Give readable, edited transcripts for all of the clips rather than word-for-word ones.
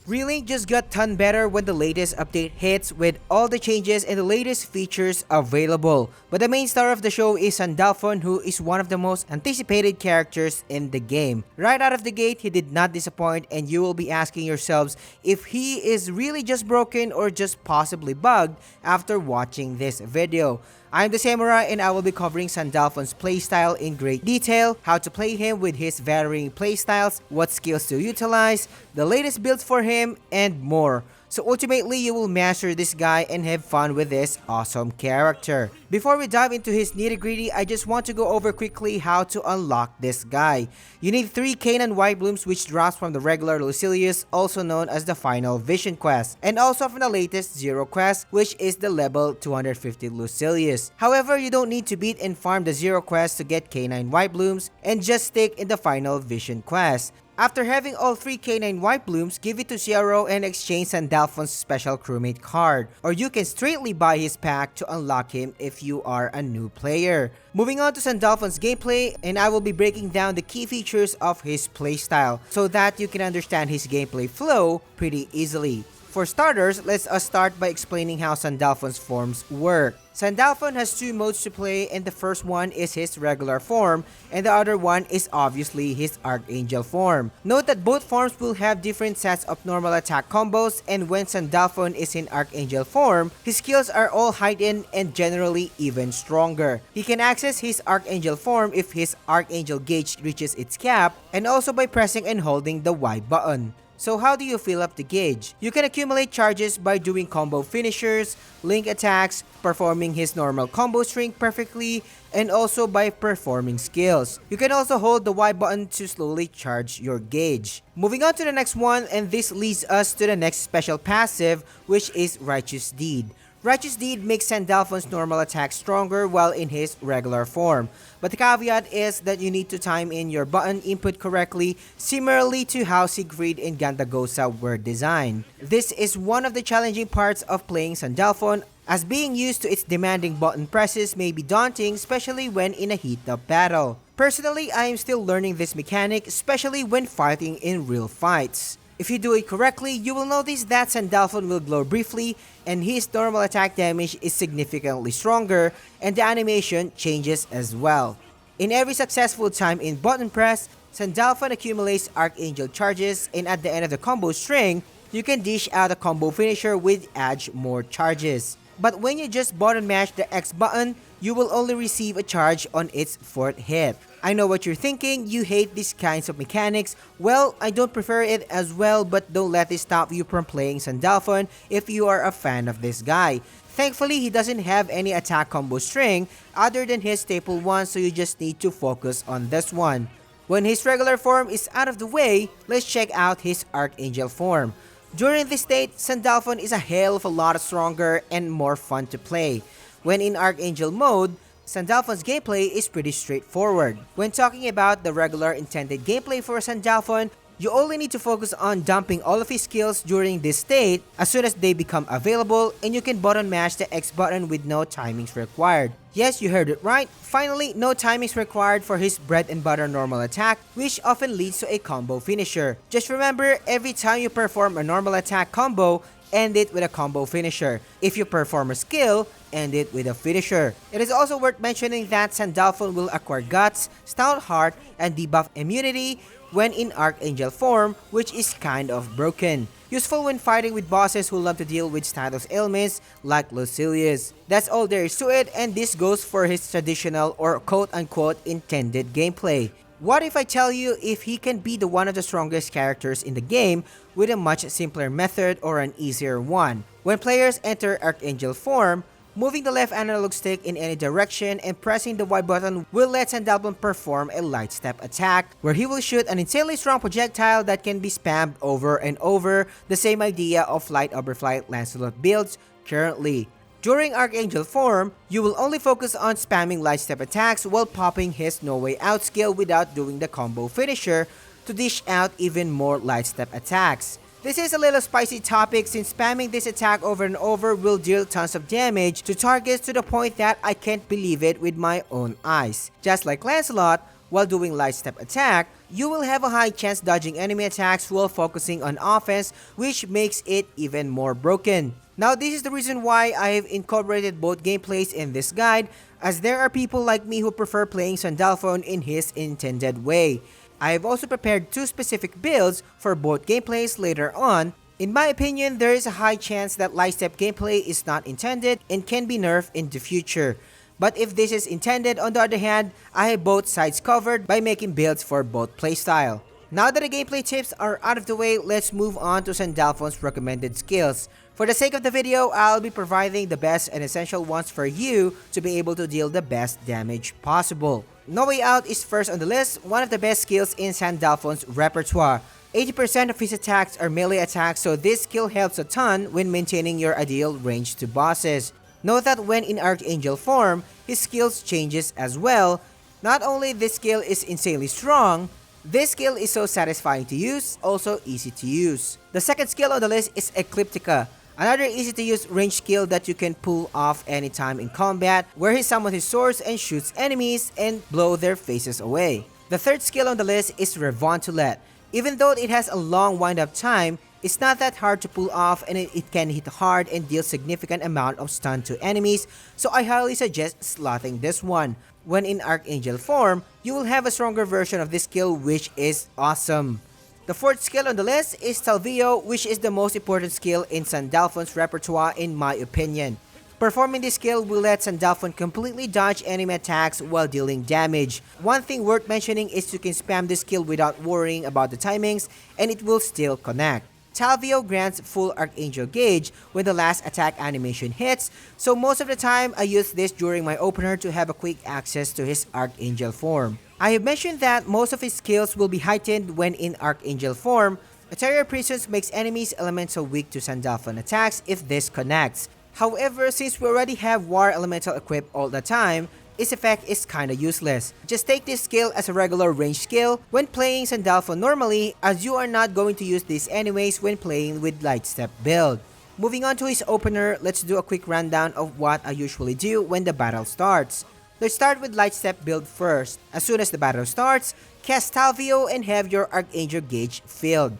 Relink just got ton better when the latest update hits with all the changes and the latest features available. But the main star of the show is Sandalphon, who is one of the most anticipated characters in the game. Right out of the gate, he did not disappoint, and you will be asking yourselves if he is really just broken or just possibly bugged after watching this video. I'm the Samurai, and I will be covering Sandalphon's playstyle in great detail, how to play him with his varying playstyles, what skills to utilize, the latest builds for him, and more. So ultimately, you will master this guy and have fun with this awesome character. Before we dive into his nitty-gritty, I just want to go over quickly how to unlock this guy. You need 3 Canaan White Blooms, which drops from the regular Lucilius, also known as the Final Vision quest, and also from the latest Zero quest, which is the level 250 Lucilius. However, you don't need to beat and farm the Zero quest to get Canine White Blooms, and just stick in the Final Vision quest. After having all 3 Canine White Blooms, give it to CRO and exchange Sandalphon's special crewmate card. Or you can straightly buy his pack to unlock him if you are a new player. Moving on to Sandalphon's gameplay, and I will be breaking down the key features of his playstyle so that you can understand his gameplay flow pretty easily. For starters, let's start by explaining how Sandalphon's forms work. Sandalphon has 2 modes to play, and the first one is his regular form, and the other one is obviously his Archangel form. Note that both forms will have different sets of normal attack combos, and when Sandalphon is in Archangel form, his skills are all heightened and generally even stronger. He can access his Archangel form if his Archangel gauge reaches its cap, and also by pressing and holding the Y button. So how do you fill up the gauge? You can accumulate charges by doing combo finishers, link attacks, performing his normal combo string perfectly, and also by performing skills. You can also hold the Y button to slowly charge your gauge. Moving on to the next one, and this leads us to the next special passive, which is Righteous Deed. Righteous Deed makes Sandalphon's normal attack stronger while in his regular form. But the caveat is that you need to time in your button input correctly, similarly to how Siegfried and Gandagosa were designed. This is one of the challenging parts of playing Sandalphon, as being used to its demanding button presses may be daunting, especially when in a heat-up battle. Personally, I am still learning this mechanic, especially when fighting in real fights. If you do it correctly, you will notice that Sandalphon will glow briefly, and his normal attack damage is significantly stronger, and the animation changes as well. In every successful time in button press, Sandalphon accumulates Archangel charges, and at the end of the combo string, you can dish out a combo finisher with add more charges. But when you just button mash the X button, you will only receive a charge on its 4th hit. I know what you're thinking, you hate these kinds of mechanics. Well, I don't prefer it as well, but don't let this stop you from playing Sandalphon if you are a fan of this guy. Thankfully, he doesn't have any attack combo string other than his staple one, so you just need to focus on this one. When his regular form is out of the way, let's check out his Archangel form. During this state, Sandalphon is a hell of a lot stronger and more fun to play. When in Archangel mode, Sandalphon's gameplay is pretty straightforward. When talking about the regular intended gameplay for Sandalphon, you only need to focus on dumping all of his skills during this state as soon as they become available, and you can button mash the X button with no timings required. Yes, you heard it right. Finally, no timings required for his bread and butter normal attack, which often leads to a combo finisher. Just remember, every time you perform a normal attack combo, end it with a combo finisher. If you perform a skill, end it with a finisher. It is also worth mentioning that Sandalphon will acquire Guts, Stout Heart, and debuff immunity when in Archangel form, which is kind of broken. Useful when fighting with bosses who love to deal with status ailments like Lucilius. That's all there is to it, and this goes for his traditional or quote-unquote intended gameplay. What if I tell you if he can be the one of the strongest characters in the game with a much simpler method or an easier one? When players enter Archangel form, moving the left analog stick in any direction and pressing the Y button will let Sandalphon perform a light step attack, where he will shoot an insanely strong projectile that can be spammed over and over, the same idea of Flight over Flight Lancelot builds currently. During Archangel form, you will only focus on spamming light step attacks while popping his No Way Out skill without doing the combo finisher to dish out even more light step attacks. This is a little spicy topic since spamming this attack over and over will deal tons of damage to targets to the point that I can't believe it with my own eyes. Just like Lancelot, while doing light step attack, you will have a high chance dodging enemy attacks while focusing on offense, which makes it even more broken. Now this is the reason why I have incorporated both gameplays in this guide, as there are people like me who prefer playing Sandalphon in his intended way. I have also prepared 2 specific builds for both gameplays later on. In my opinion, there is a high chance that light step gameplay is not intended and can be nerfed in the future. But if this is intended, on the other hand, I have both sides covered by making builds for both playstyle. Now that the gameplay tips are out of the way, let's move on to Sandalphon's recommended skills. For the sake of the video, I'll be providing the best and essential ones for you to be able to deal the best damage possible. No Way Out is first on the list, one of the best skills in Sandalphon's repertoire. 80% of his attacks are melee attacks, so this skill helps a ton when maintaining your ideal range to bosses. Note that when in Archangel form, his skills changes as well. Not only this skill is insanely strong, this skill is so satisfying to use, also easy to use. The second skill on the list is Ecliptica, another easy to use range skill that you can pull off anytime in combat, where he summons his swords and shoots enemies and blow their faces away. The third skill on the list is Revontulette. Even though it has a long wind-up time, it's not that hard to pull off, and it can hit hard and deal significant amount of stun to enemies, so I highly suggest slotting this one. When in Archangel form, you will have a stronger version of this skill, which is awesome. The fourth skill on the list is Salvio, which is the most important skill in Sandalphon's repertoire in my opinion. Performing this skill will let Sandalphon completely dodge enemy attacks while dealing damage. One thing worth mentioning is you can spam this skill without worrying about the timings, and it will still connect. Salvio grants full Archangel gauge when the last attack animation hits, so most of the time I use this during my opener to have a quick access to his Archangel form. I have mentioned that most of his skills will be heightened when in Archangel form. Ethereal Prisons makes enemies elemental weak to Sandalphon attacks if this connects. However, since we already have War Elemental equipped all the time, its effect is kinda useless. Just take this skill as a regular range skill when playing Sandalphon normally, as you are not going to use this anyways when playing with light step build. Moving on to his opener, let's do a quick rundown of what I usually do when the battle starts. Let's start with light step build first. As soon as the battle starts, cast Salvio and have your Archangel gauge filled.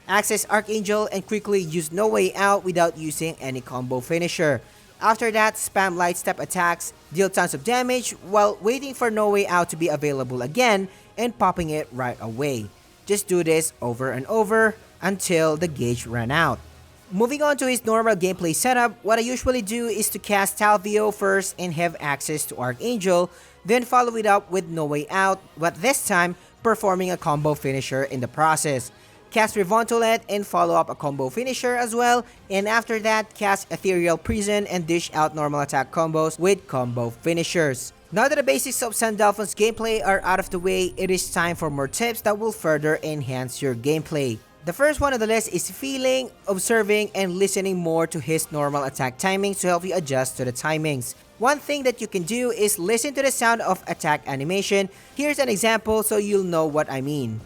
Access Archangel and quickly use No Way Out without using any combo finisher. After that, spam light step attacks, deal tons of damage while waiting for No Way Out to be available again and popping it right away. Just do this over and over until the gauge ran out. Moving on to his normal gameplay setup, what I usually do is to cast Salvio first and have access to Archangel, then follow it up with No Way Out, but this time performing a combo finisher in the process. Cast Revontulette and follow up a combo finisher as well, and after that, cast Ethereal Prison and dish out normal attack combos with combo finishers. Now that the basics of Sandalphon's gameplay are out of the way, it is time for more tips that will further enhance your gameplay. The first one on the list is feeling, observing, and listening more to his normal attack timings to help you adjust to the timings. One thing that you can do is listen to the sound of attack animation. Here's an example so you'll know what I mean.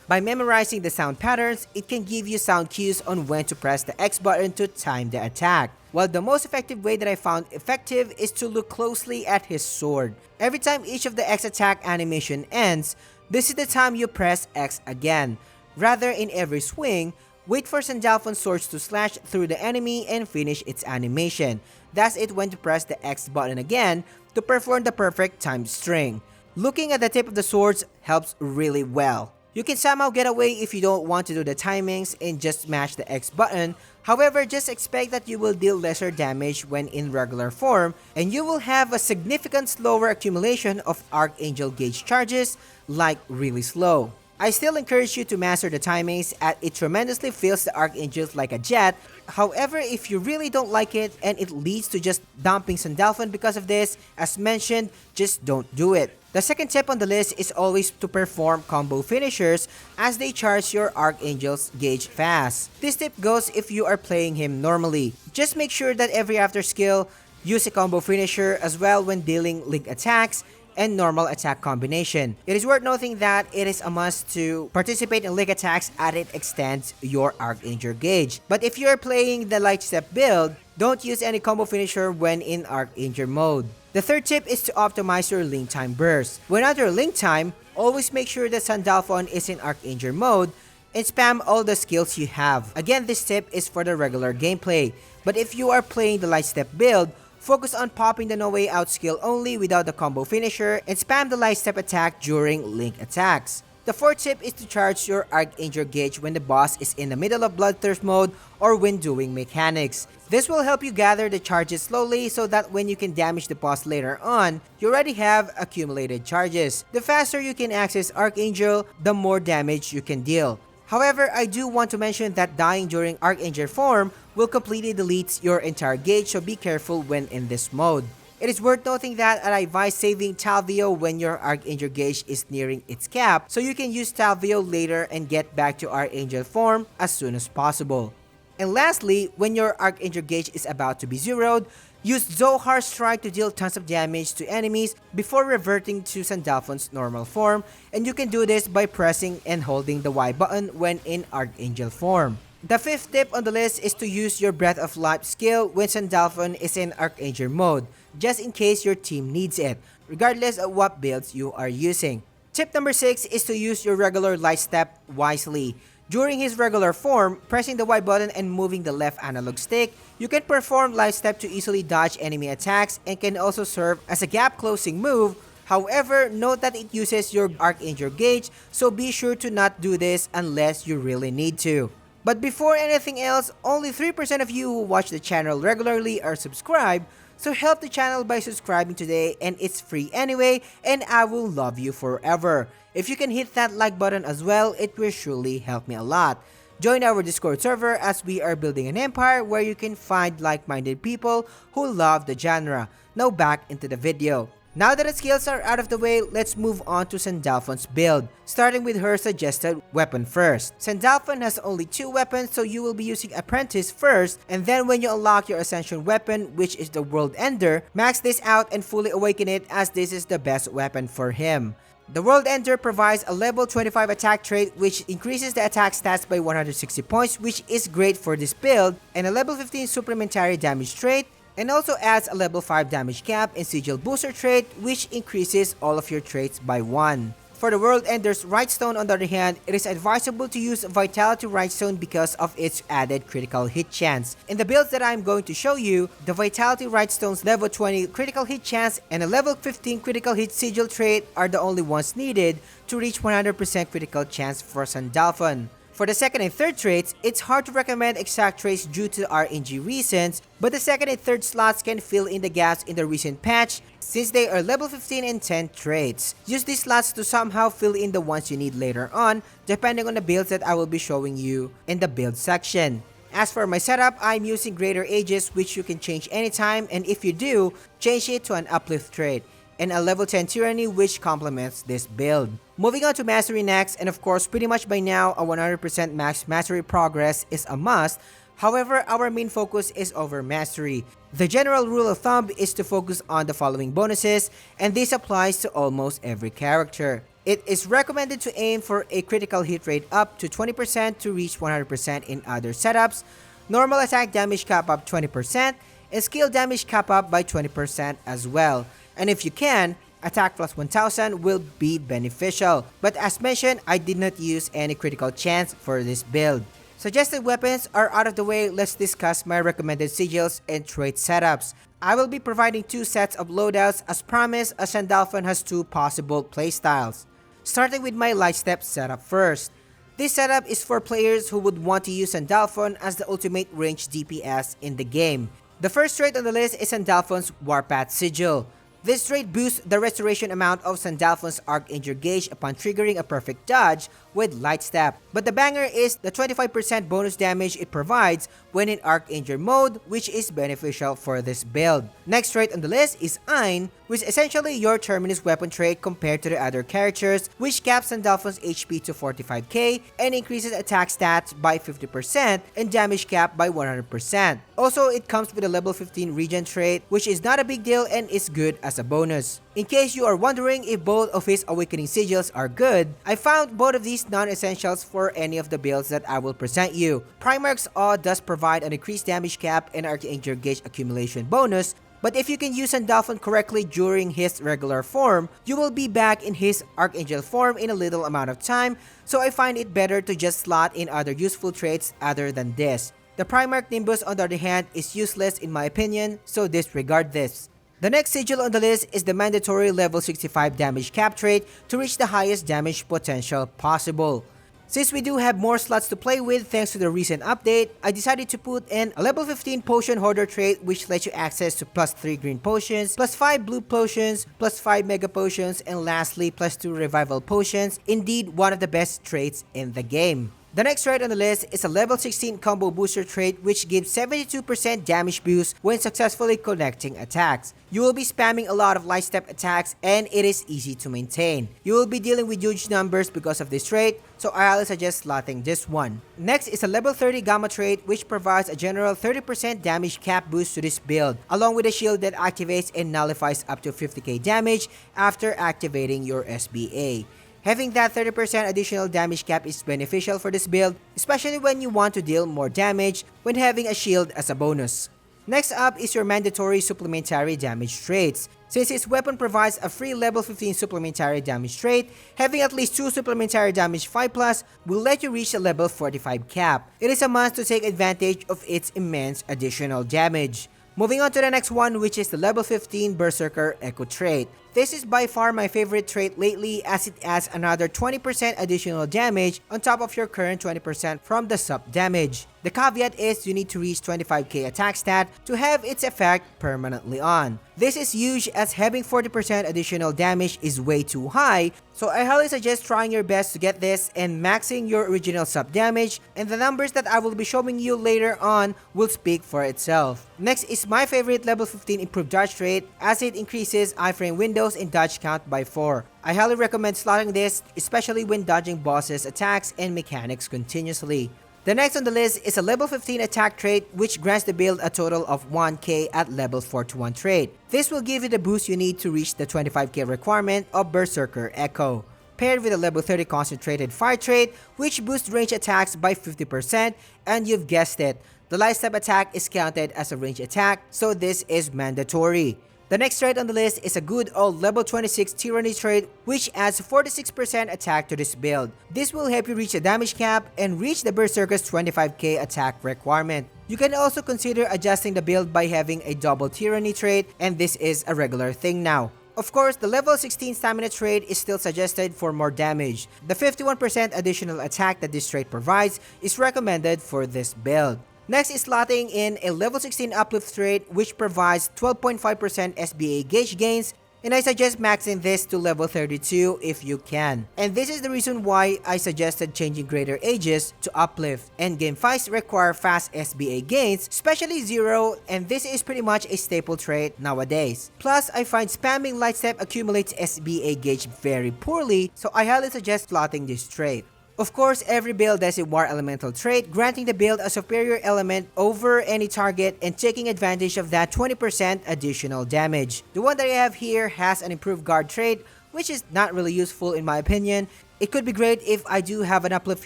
By memorizing the sound patterns, it can give you sound cues on when to press the X button to time the attack. While the most effective way that I found effective is to look closely at his sword. Every time each of the X attack animation ends, this is the time you press X again. Rather, in every swing, wait for Sandalphon's swords to slash through the enemy and finish its animation. That's it when to press the X button again to perform the perfect timed string. Looking at the tip of the swords helps really well. You can somehow get away if you don't want to do the timings and just smash the X button. However, just expect that you will deal lesser damage when in regular form, and you will have a significant slower accumulation of Archangel gauge charges, like really slow. I still encourage you to master the timings as it tremendously fills the Archangels like a jet. However, if you really don't like it and it leads to just dumping Sandalphon because of this, as mentioned, just don't do it. The second tip on the list is always to perform combo finishers as they charge your Archangel's gauge fast. This tip goes if you are playing him normally. Just make sure that every after skill, use a combo finisher as well when dealing link attacks and normal attack combination. It is worth noting that it is a must to participate in link attacks as it extends your Archangel gauge. But if you are playing the light step build, Don't use any combo finisher when in Archangel mode. The third tip is to optimize your link time burst. When under link time, always make sure that Sandalphon is in Archangel mode and spam all the skills you have. Again, this tip is for the regular gameplay, but if you are playing the light step build, focus on popping the no way out skill only without the combo finisher and spam the light step attack during link attacks. The fourth tip is to charge your Archangel gauge when the boss is in the middle of Bloodthirst mode or when doing mechanics. This will help you gather the charges slowly so that when you can damage the boss later on, you already have accumulated charges. The faster you can access Archangel, the more damage you can deal. However, I do want to mention that dying during Archangel form will completely delete your entire gauge, so be careful when in this mode. It is worth noting that I advise saving Talvio when your Archangel gauge is nearing its cap, so you can use Talvio later and get back to Archangel form as soon as possible. And lastly, when your Archangel gauge is about to be zeroed, use Zohar's Strike to deal tons of damage to enemies before reverting to Sandalphon's normal form, and you can do this by pressing and holding the Y button when in Archangel form. The fifth tip on the list is to use your Breath of Life skill when Sandalphon is in Archangel mode, just in case your team needs it, regardless of what builds you are using. Tip number 6 is to use your regular light step wisely. During his regular form, pressing the Y button and moving the left analog stick, you can perform light step to easily dodge enemy attacks and can also serve as a gap closing move. However, note that it uses your Archangel gauge, so be sure to not do this unless you really need to. But before anything else, only 3% of you who watch the channel regularly are subscribed, so help the channel by subscribing today, and it's free anyway, and I will love you forever. If you can hit that like button as well, it will surely help me a lot. Join our Discord server as we are building an empire where you can find like-minded people who love the genre. Now back into the video. Now that the skills are out of the way, let's move on to Sandalphon's build, starting with her suggested weapon first. Sandalphon has only 2 weapons, so you will be using Apprentice first, and then when you unlock your Ascension weapon, which is the World Ender, max this out and fully awaken it, as this is the best weapon for him. The World Ender provides a level 25 attack trait which increases the attack stats by 160 points, which is great for this build, and a level 15 supplementary damage trait, and also adds a level 5 damage cap and sigil booster trait, which increases all of your traits by 1. For the World Ender's Right Stone, on the other hand, it is advisable to use Vitality Right Stone because of its added critical hit chance. In the builds that I am going to show you, the Vitality Right Stone's level 20 critical hit chance and a level 15 critical hit sigil trait are the only ones needed to reach 100% critical chance for Sandalphon. For the second and third traits, it's hard to recommend exact traits due to RNG reasons, but the second and third slots can fill in the gaps in the recent patch since they are level 15 and 10 traits. Use these slots to somehow fill in the ones you need later on, depending on the builds that I will be showing you in the build section. As for my setup, I'm using Greater Aegis, which you can change anytime, and if you do, change it to an Uplift trait, and a level 10 Tyranny, which complements this build. Moving on to Mastery next, and of course pretty much by now a 100% max Mastery progress is a must. However, our main focus is over Mastery. The general rule of thumb is to focus on the following bonuses, and this applies to almost every character. It is recommended to aim for a critical hit rate up to 20% to reach 100% in other setups, normal attack damage cap up 20%, and skill damage cap up by 20% as well. And if you can, attack plus 1000 will be beneficial. But as mentioned, I did not use any critical chance for this build. Suggested weapons are out of the way, let's discuss my recommended sigils and trait setups. I will be providing 2 sets of loadouts as promised, as Sandalphon has 2 possible playstyles. Starting with my light step setup first. This setup is for players who would want to use Sandalphon as the ultimate range DPS in the game. The first trait on the list is Sandalphon's Warpath Sigil. This trait boosts the restoration amount of Sandalphon's Archangel gauge upon triggering a perfect dodge with Light Step. But the banger is the 25% bonus damage it provides when in Archangel mode, which is beneficial for this build. Next trait on the list is Ein, which is essentially your Terminus weapon trait compared to the other characters, which caps Sandalphon's HP to 45k and increases attack stats by 50% and damage cap by 100%. Also, it comes with a level 15 regen trait, which is not a big deal and is good as as a bonus. In case you are wondering if both of his Awakening Sigils are good, I found both of these non-essentials for any of the builds that I will present you. Primarch's Awe does provide an increased damage cap and Archangel Gauge accumulation bonus, but if you can use Sandalphon correctly during his regular form, you will be back in his Archangel form in a little amount of time, so I find it better to just slot in other useful traits other than this. The Primarch Nimbus on the other hand is useless in my opinion, so disregard this. The next sigil on the list is the mandatory level 65 damage cap trait to reach the highest damage potential possible. Since we do have more slots to play with thanks to the recent update, I decided to put in a level 15 potion hoarder trait which lets you access to plus 3 green potions, plus 5 blue potions, plus 5 mega potions, and lastly plus 2 revival potions. Indeed, one of the best traits in the game. The next trait on the list is a level 16 combo booster trait which gives 72% damage boost when successfully connecting attacks. You will be spamming a lot of light step attacks and it is easy to maintain. You will be dealing with huge numbers because of this trait, so I highly suggest slotting this one. Next is a level 30 gamma trait which provides a general 30% damage cap boost to this build, along with a shield that activates and nullifies up to 50k damage after activating your SBA. Having that 30% additional damage cap is beneficial for this build, especially when you want to deal more damage when having a shield as a bonus. Next up is your mandatory supplementary damage traits. Since his weapon provides a free level 15 supplementary damage trait, having at least 2 supplementary damage 5+ will let you reach a level 45 cap. It is a must to take advantage of its immense additional damage. Moving on to the next one, which is the level 15 Berserker Echo trait. This is by far my favorite trait lately as it adds another 20% additional damage on top of your current 20% from the sub damage. The caveat is you need to reach 25k attack stat to have its effect permanently on. This is huge as having 40% additional damage is way too high, so I highly suggest trying your best to get this and maxing your original sub damage, and the numbers that I will be showing you later on will speak for itself. Next is my favorite level 15 improved dodge trait as it increases iframe windows and dodge count by 4. I highly recommend slotting this, especially when dodging bosses' attacks and mechanics continuously. The next on the list is a level 15 attack trait which grants the build a total of 1k at level 4-1 trait. This will give you the boost you need to reach the 25k requirement of Berserker Echo. Paired with a level 30 concentrated fire trait which boosts range attacks by 50%, and you've guessed it, the light step attack is counted as a range attack, so this is mandatory. The next trait on the list is a good old level 26 Tyranny trait which adds 46% attack to this build. This will help you reach the damage cap and reach the Berserker's 25k attack requirement. You can also consider adjusting the build by having a double Tyranny trait, and this is a regular thing now. Of course, the level 16 stamina trait is still suggested for more damage. The 51% additional attack that this trait provides is recommended for this build. Next is slotting in a level 16 uplift trait which provides 12.5% SBA gauge gains, and I suggest maxing this to level 32 if you can. And this is the reason why I suggested changing greater ages to uplift. Endgame fights require fast SBA gains, especially 0, and this is pretty much a staple trait nowadays. Plus, I find spamming light step accumulates SBA gauge very poorly, so I highly suggest slotting this trait. Of course, every build has a War Elemental trait, granting the build a superior element over any target and taking advantage of that 20% additional damage. The one that I have here has an improved guard trait, which is not really useful in my opinion. It could be great if I do have an uplift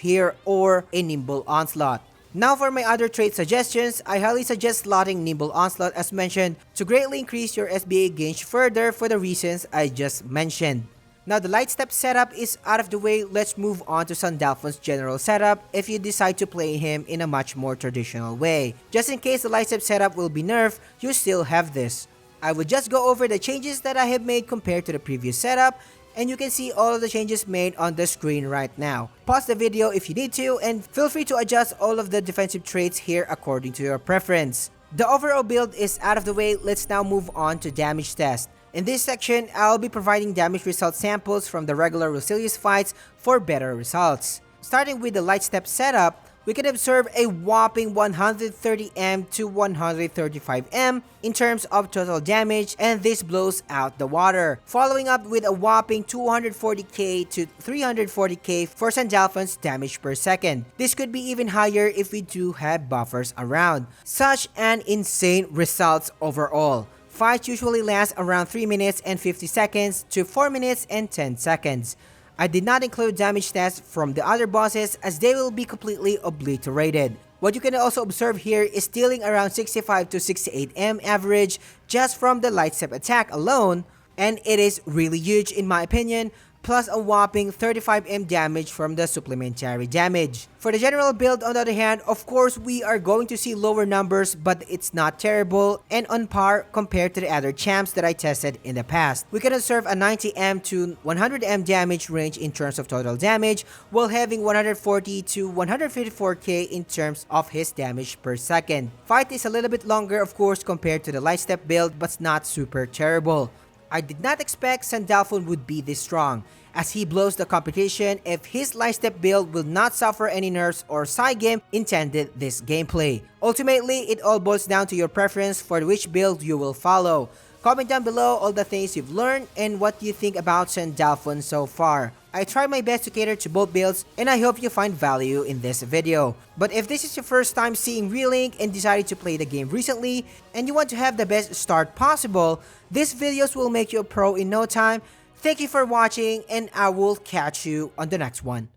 here or a Nimble Onslaught. Now for my other trait suggestions, I highly suggest slotting Nimble Onslaught as mentioned to greatly increase your SBA gauge further for the reasons I just mentioned. Now the light step setup is out of the way, let's move on to Sandalphon's general setup if you decide to play him in a much more traditional way. Just in case the light step setup will be nerfed, you still have this. I will just go over the changes that I have made compared to the previous setup, and you can see all of the changes made on the screen right now. Pause the video if you need to, and feel free to adjust all of the defensive traits here according to your preference. The overall build is out of the way, let's now move on to damage test. In this section, I'll be providing damage result samples from the regular Roselius fights for better results. Starting with the light step setup, we can observe a whopping 130M to 135M in terms of total damage, and this blows out the water. Following up with a whopping 240k to 340k for Sandalphon's damage per second. This could be even higher if we do have buffers around. Such an insane results overall. Fights usually last around 3 minutes and 50 seconds to 4 minutes and 10 seconds. I did not include damage stats from the other bosses as they will be completely obliterated. What you can also observe here is dealing around 65 to 68 M average just from the light step attack alone, and it is really huge in my opinion, plus a whopping 35 M damage from the supplementary damage. For the general build on the other hand, of course we are going to see lower numbers, but it's not terrible and on par compared to the other champs that I tested in the past. We can observe a 90 M to 100 M damage range in terms of total damage, while having 140 to 154k in terms of his damage per second. Fight is a little bit longer of course compared to the light step build, but not super terrible. I did not expect Sandalphon would be this strong, as he blows the competition if his light step build will not suffer any nerfs or Cygames intended this gameplay. Ultimately, it all boils down to your preference for which build you will follow. Comment down below all the things you've learned and what you think about Sandalphon so far. I tried my best to cater to both builds and I hope you find value in this video. But if this is your first time seeing Relink and decided to play the game recently and you want to have the best start possible, these videos will make you a pro in no time. Thank you for watching and I will catch you on the next one.